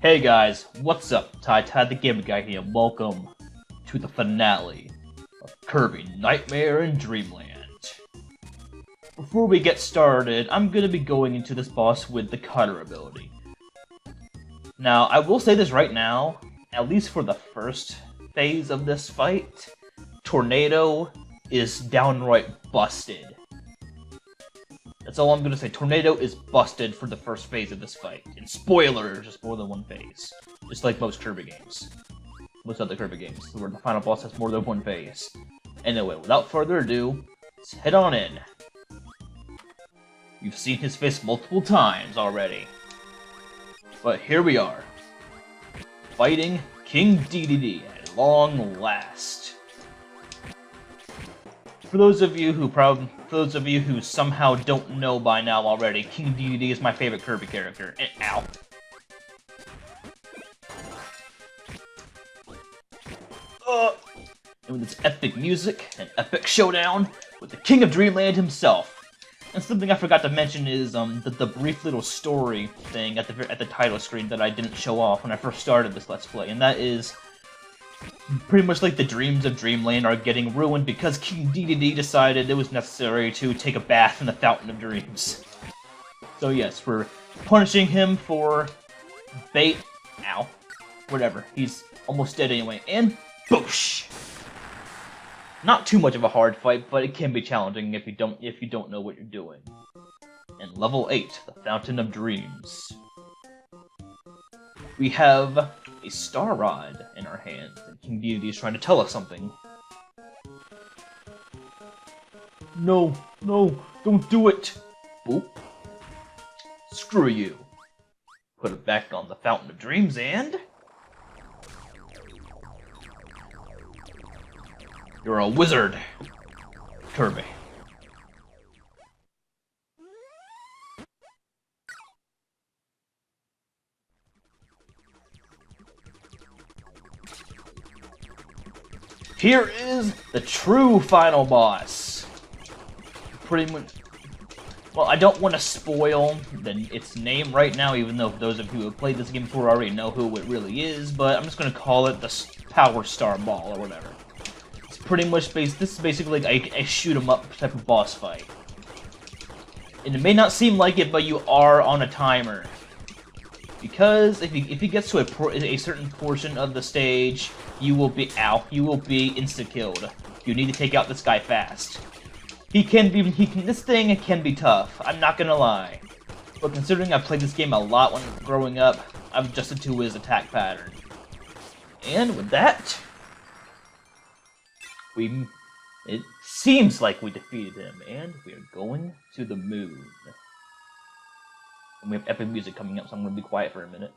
Hey guys, what's up? TyTyTheGamerGuy here, and welcome to the finale of Kirby Nightmare in Dreamland. Before we get started, I'm gonna be going into this boss with the cutter ability. Now, I will say this right now, at least for the first phase of this fight, Tornado is downright busted. That's all I'm gonna say. Tornado is busted for the first phase of this fight. And spoiler, just more than one phase. Just like most Kirby games. Most other Kirby games, where the final boss has more than one phase. Anyway, without further ado, let's head on in. You've seen his face multiple times already. But here we are. Fighting King DDD at long last. For those of you who somehow don't know by now already, King DDD is my favorite Kirby character. And ow. And with its epic music, an epic showdown with the King of Dreamland himself. And something I forgot to mention is the brief little story thing at the title screen that I didn't show off when I first started this Let's Play, and that is pretty much like the dreams of Dreamland are getting ruined because King DDD decided it was necessary to take a bath in the Fountain of Dreams. So yes, we're punishing him for ow, whatever. He's almost dead anyway, and boosh! Not too much of a hard fight, but it can be challenging if you don't know what you're doing. And level 8, the Fountain of Dreams. We have a Star Rod in our hands, and King DDD is trying to tell us something. No, don't do it! Boop. Screw you. Put it back on the Fountain of Dreams, and you're a wizard, Kirby. Here is the true final boss. Pretty much. Well, I don't want to spoil its name right now, even though those of you who have played this game before already know who it really is, but I'm just going to call it the Power Star Ball or whatever. It's pretty much this is basically like a shoot-'em-up type of boss fight. And it may not seem like it, but you are on a timer. Because if he gets to a certain portion of the stage, you will be insta-killed. You need to take out this guy fast. This thing can be tough, I'm not gonna lie. But considering I played this game a lot when growing up, I've adjusted to his attack pattern. And with that, it seems like we defeated him, and we are going to the moon. And we have epic music coming up, so I'm going to be quiet for a minute.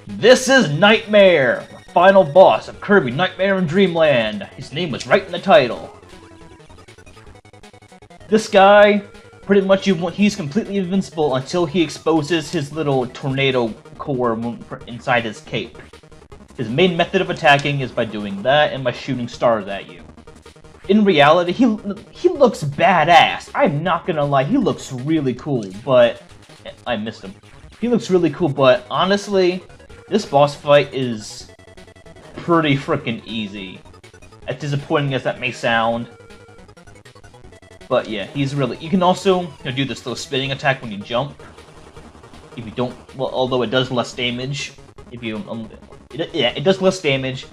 This is Nightmare, the final boss of Kirby Nightmare in Dreamland. His name was right in the title. This guy, pretty much he's completely invincible until he exposes his little tornado core inside his cape. His main method of attacking is by doing that and by shooting stars at you. In reality, he looks badass. I'm not gonna lie, he looks really cool, but I missed him. He looks really cool, but honestly, this boss fight is pretty freaking easy. As disappointing as that may sound. But yeah, you can also do this little spinning attack when you jump. If you don't, well, although it does less damage. If you, it does less damage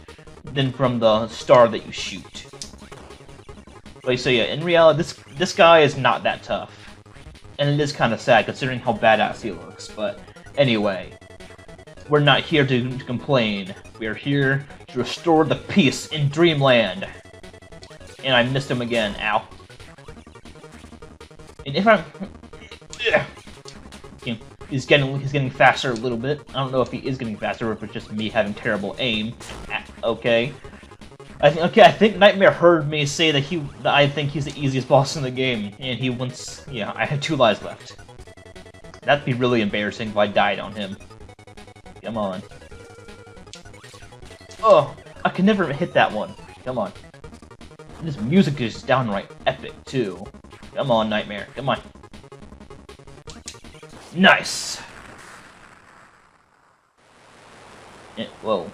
than from the star that you shoot. But so yeah, in reality, this guy is not that tough. And it is kind of sad considering how badass he looks, but anyway. We're not here to complain. We are here to restore the peace in Dreamland. And I missed him again, ow. And if I'm... He's getting faster a little bit. I don't know if he is getting faster or if it's just me having terrible aim. Okay. I think Nightmare heard me say that I think he's the easiest boss in the game, and he wants. Yeah, I have 2 lives left. That'd be really embarrassing if I died on him. Come on. Oh, I can never hit that one. Come on. This music is downright epic too. Come on, Nightmare. Come on. Nice. Whoa.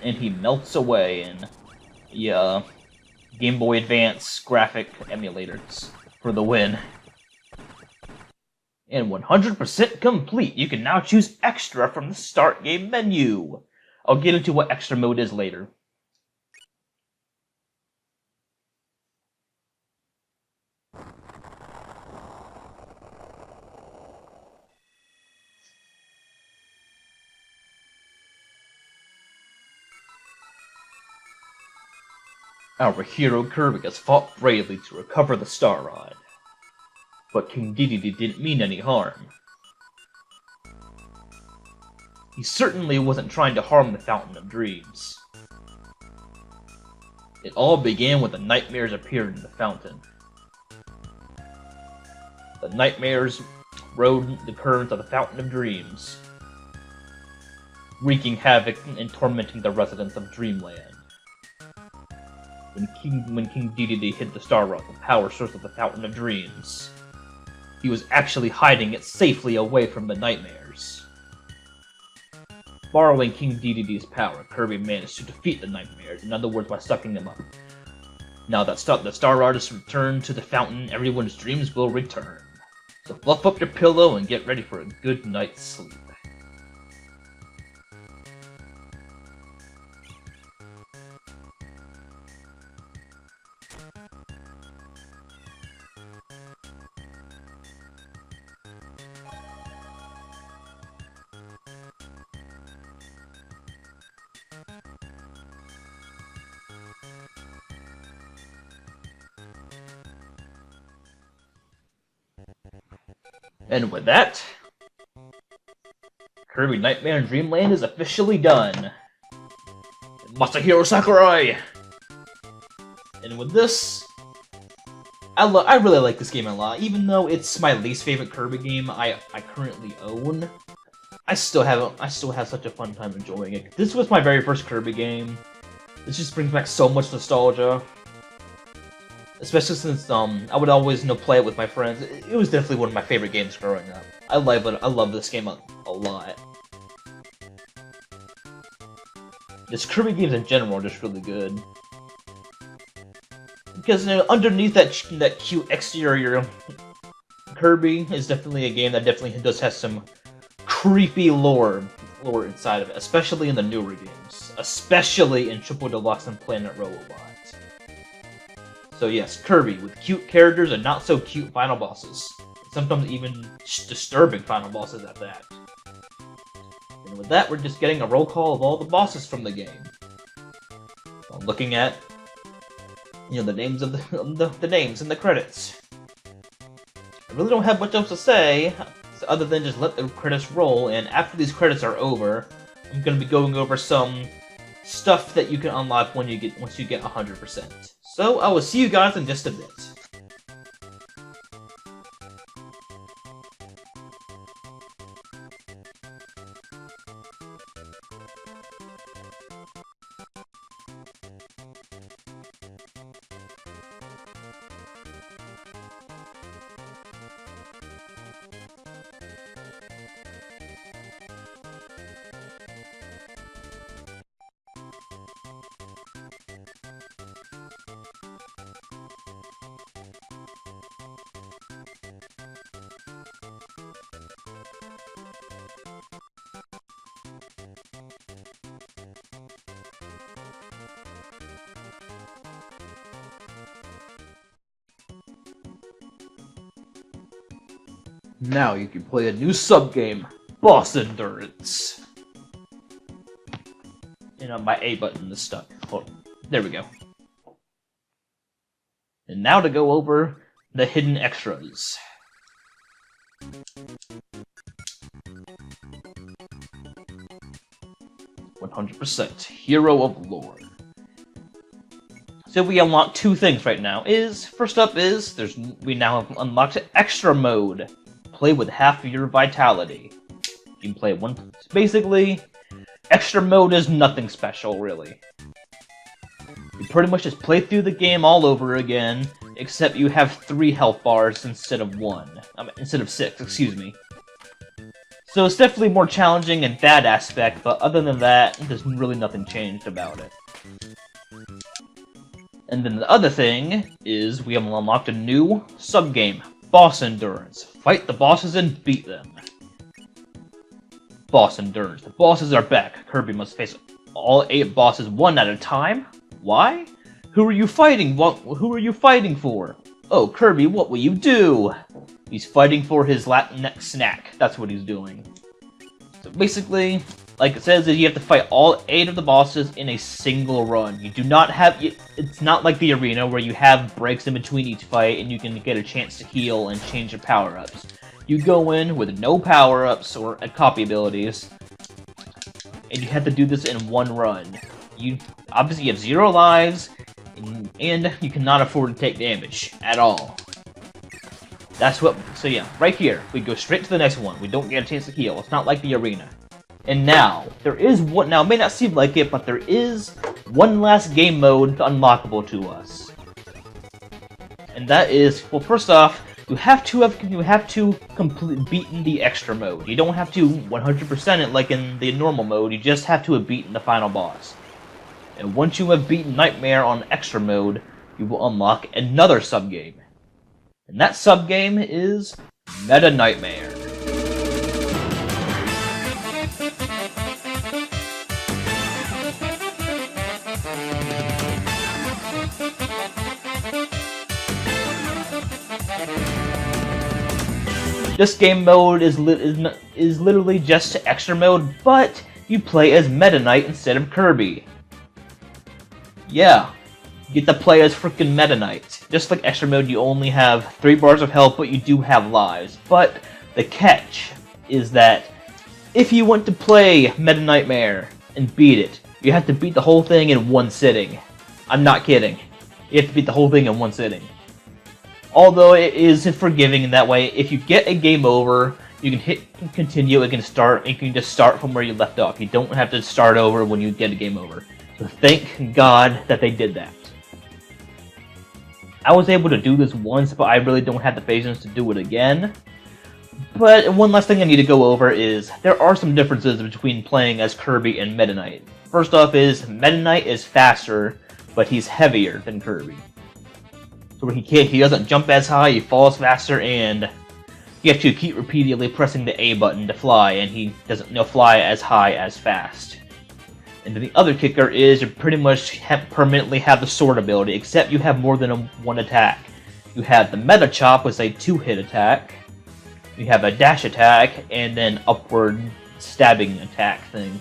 And he melts away in Game Boy Advance graphic emulators for the win. And 100% complete. You can now choose Extra from the Start Game menu. I'll get into what Extra mode is later. Our hero Kirby has fought bravely to recover the Star Rod. But King Dedede didn't mean any harm. He certainly wasn't trying to harm the Fountain of Dreams. It all began when the nightmares appeared in the fountain. The nightmares rode the currents of the Fountain of Dreams, wreaking havoc and tormenting the residents of DreamLand. When King Dedede hid the Star Rod, the power source of the Fountain of Dreams, he was actually hiding it safely away from the nightmares. Borrowing King Dedede's power, Kirby managed to defeat the nightmares, in other words, by sucking them up. Now that the Star Rod is returned to the fountain, everyone's dreams will return. So fluff up your pillow and get ready for a good night's sleep. And with that, Kirby Nightmare Dreamland is officially done. Masahiro Sakurai! And with this, I really like this game a lot. Even though it's my least favorite Kirby game I currently own, I still have such a fun time enjoying it. This was my very first Kirby game. This just brings back so much nostalgia. Especially since I would always play it with my friends. It was definitely one of my favorite games growing up. I love this game a lot. This Kirby games in general are just really good. Because underneath that cute exterior, Kirby is definitely a game that definitely does have some creepy lore inside of it, especially in the newer games, especially in Triple Deluxe and Planet Robobot. So yes, Kirby, with cute characters and not so cute final bosses. Sometimes even disturbing final bosses at that. And with that, we're just getting a roll call of all the bosses from the game. I'm looking at, the names of the names and the credits. I really don't have much else to say, other than just let the credits roll, and after these credits are over, I'm going to be going over some stuff that you can unlock once you get 100%. So, I will see you guys in just a bit. Now you can play a new sub-game, Boss Endurance. And my A button is stuck. Hold on. There we go. And now to go over the hidden extras. 100%. Hero of Lore. So we unlock two things right now. First up is we now have unlocked Extra Mode. Play with half of your vitality. You can play one. Basically, Extra Mode is nothing special, really. You pretty much just play through the game all over again, except you have 3 health bars instead of 1. Instead of 6, excuse me. So it's definitely more challenging in that aspect, but other than that, there's really nothing changed about it. And then the other thing is we have unlocked a new sub-game, Boss Endurance. Fight the bosses and beat them. Boss Endurance. The bosses are back. Kirby must face all 8 bosses one at a time? Why? Who are you fighting? Who are you fighting for? Oh, Kirby, what will you do? He's fighting for his next snack. That's what he's doing. So basically, like it says, you have to fight all 8 of the bosses in a single run. You do not have... It's not like the arena where you have breaks in between each fight and you can get a chance to heal and change your power-ups. You go in with no power-ups or copy abilities, and you have to do this in one run. You obviously have 0 lives, and you cannot afford to take damage at all. That's what... So yeah, right here, we go straight to the next one. We don't get a chance to heal. It's not like the arena. And now, there is one... Now, it may not seem like it, but there is one last game mode unlockable to us. And that is... Well, first off, you have to complete beaten the extra mode. You don't have to 100% it like in the normal mode. You just have to have beaten the final boss. And once you have beaten Nightmare on extra mode, you will unlock another sub-game. And that sub-game is Meta Nightmare. This game mode is literally just extra mode, but you play as Meta Knight instead of Kirby. Yeah, you get to play as freaking Meta Knight. Just like extra mode, you only have 3 bars of health, but you do have lives. But the catch is that if you want to play Meta Nightmare and beat it, you have to beat the whole thing in one sitting. I'm not kidding. You have to beat the whole thing in one sitting. Although it is forgiving in that way, if you get a game over, you can hit continue, you can just start from where you left off. You don't have to start over when you get a game over. So thank God that they did that. I was able to do this once, but I really don't have the patience to do it again. But one last thing I need to go over is, there are some differences between playing as Kirby and Meta Knight. First off is, Meta Knight is faster, but he's heavier than Kirby. So he doesn't jump as high, he falls faster, and you have to keep repeatedly pressing the A button to fly, and he doesn't fly as high as fast. And then the other kicker is you pretty much permanently have the sword ability, except you have more than one attack. You have the Meta Chop, which is a 2-hit attack. You have a dash attack, and then upward stabbing attack thing.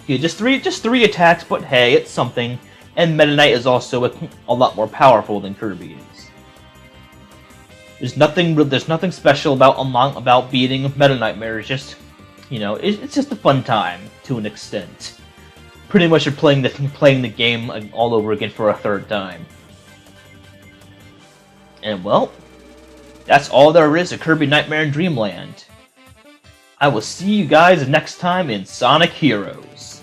Yeah, just three attacks, but hey, it's something. And Meta Knight is also a lot more powerful than Kirby is. There's nothing special about beating Meta Nightmare. It's just, it's just a fun time to an extent. Pretty much you're playing the game all over again for a 3rd time. And well, that's all there is to Kirby Nightmare in Dreamland. I will see you guys next time in Sonic Heroes.